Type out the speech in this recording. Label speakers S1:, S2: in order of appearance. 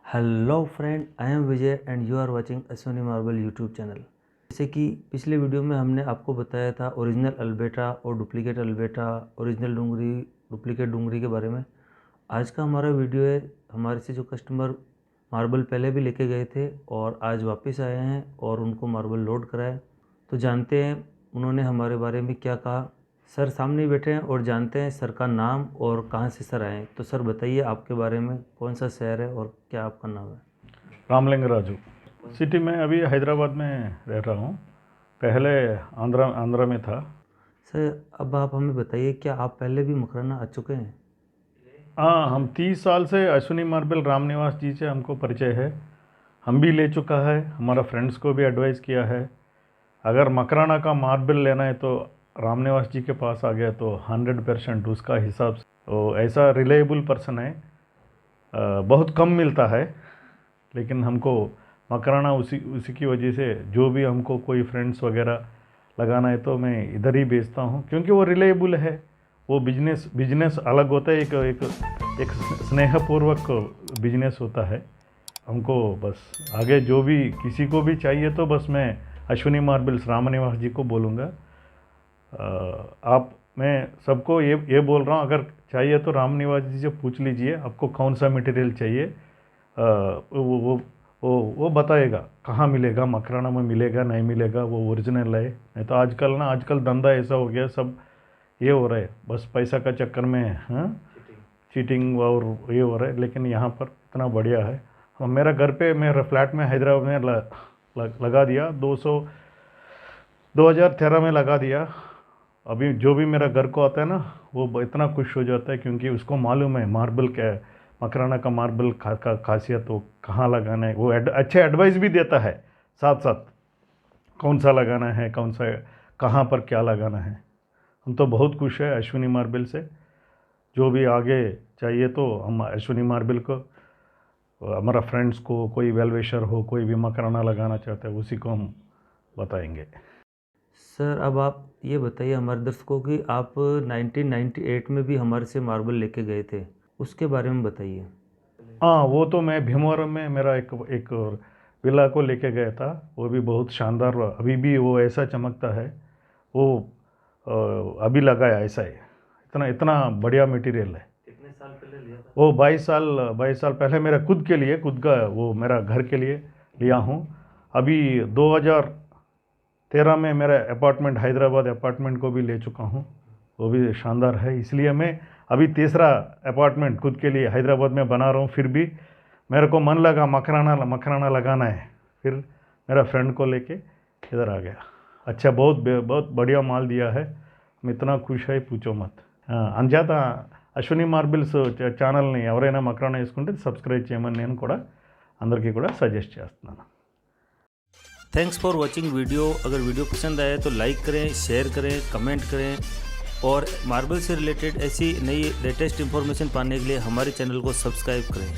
S1: Hello friend, I am Vijay and you are watching Ashwini Marble YouTube channel. जैसे कि पिछले video में हमने आपको बताया था ओरिजिनल अल्बेटा और duplicate Albeta, original Dungri, duplicate Dungri के बारे में। आज का हमारा वीडियो है हमारे से जो कस्टमर मार्बल पहले भी लेके गए थे और आज वापस आए हैं और उनको मार्बल लोड कराए। तो जानते हैं उन्होंने हमारे बारे में क्या कहा। सर सामने ही बैठे हैं और जानते हैं सर का नाम और कहाँ से सर आए। तो सर बताइए आपके बारे में, कौन सा शहर है और क्या आपका नाम है?
S2: रामलिंग राजू सिटी में, अभी हैदराबाद में रह रहा हूँ। पहले आंध्रा में था।
S1: सर अब आप हमें बताइए, क्या आप पहले भी मकराना आ चुके हैं?
S2: हाँ, हम 30 साल से अश्विनी मार्बल रामनिवास जी से हमको परिचय है। हम भी ले चुका है, हमारा फ्रेंड्स को भी एडवाइस किया है। अगर मकराना का मार्बल लेना है तो रामनिवास जी के पास आ गया तो 100% उसका हिसाब से तो ऐसा रिलायबल पर्सन है। बहुत कम मिलता है, लेकिन हमको मकराना उसी की वजह से जो भी हमको कोई फ्रेंड्स वगैरह लगाना है तो मैं इधर ही बेचता हूँ, क्योंकि वो रिलायबल है। वो बिजनेस अलग होता है, एक स्नेहपूर्वक बिजनेस होता है। हमको बस आगे जो भी किसी को भी चाहिए तो बस मैं अश्विनी मार्बल्स रामनिवास जी को बोलूँगा। मैं सबको ये बोल रहा हूँ, अगर चाहिए तो रामनिवास जी से पूछ लीजिए आपको कौन सा मटेरियल चाहिए। वो बताएगा कहाँ मिलेगा, मकराना में मिलेगा नहीं मिलेगा, वो ओरिजिनल है। नहीं तो आजकल धंधा ऐसा हो गया, सब ये हो रहा है बस पैसा का चक्कर में, हाँ, चीटिंग और ये हो रहा है। लेकिन यहाँ पर इतना बढ़िया है। मेरा घर पे, मेरा फ्लैट में हैदराबाद में लगा दिया 2013 में लगा दिया। अभी जो भी मेरा घर को आता है ना, वो इतना खुश हो जाता है, क्योंकि उसको मालूम है मार्बल क्या है, मकराना का मार्बल का खासियत वो कहाँ लगाना है। वो अच्छे एडवाइस भी देता है साथ साथ, कौन सा लगाना है, कौन सा कहाँ पर क्या लगाना है। हम तो बहुत खुश है अश्विनी मार्बल से। जो भी आगे चाहिए तो हम अश्विनी मार्बल को, हमारा फ्रेंड्स को, कोई वेलविशर हो, कोई भी मकराना लगाना चाहता है, उसी को हम बताएंगे।
S1: सर अब आप ये बताइए हमारे दर्शकों की, आप 1998 में भी हमारे से मार्बल लेके गए थे, उसके बारे में बताइए।
S2: हाँ, वो तो मैं भीमवरम में मेरा एक विला को लेके गया था। वो भी बहुत शानदार, अभी भी वो ऐसा चमकता है। वो अभी लगाया ऐसा है, इतना बढ़िया मटेरियल है।
S1: कितने साल पहले लिया था?
S2: वो 22 साल पहले मेरा खुद का, वो मेरा घर के लिए लिया हूँ। अभी 2013 में मेरा अपार्टमेंट, हैदराबाद अपार्टमेंट को भी ले चुका हूँ। वो भी शानदार है। इसलिए मैं अभी तीसरा अपार्टमेंट खुद के लिए हैदराबाद में बना रहा हूँ। फिर भी मेरे को मन लगा मकराना लगाना है, फिर मेरा फ्रेंड को लेके इधर आ गया। अच्छा, बहुत बढ़िया माल दिया है। हम इतना खुश है, पूछो मत। అంచేత అశ్విని మార్బల్స్ ఛానల్ని ఎవరైనా మకరానా వేసుకుంటే సబ్స్క్రైబ్ చేయమని నేను కూడా అందరికీ కూడా సజెస్ట్ చేస్తున్నాను।
S1: Thanks for watching video. अगर वीडियो पसंद आए तो लाइक करें, शेयर करें, कमेंट करें और मार्बल से रिलेटेड ऐसी नई लेटेस्ट इन्फॉर्मेशन पाने के लिए हमारे चैनल को सब्सक्राइब करें।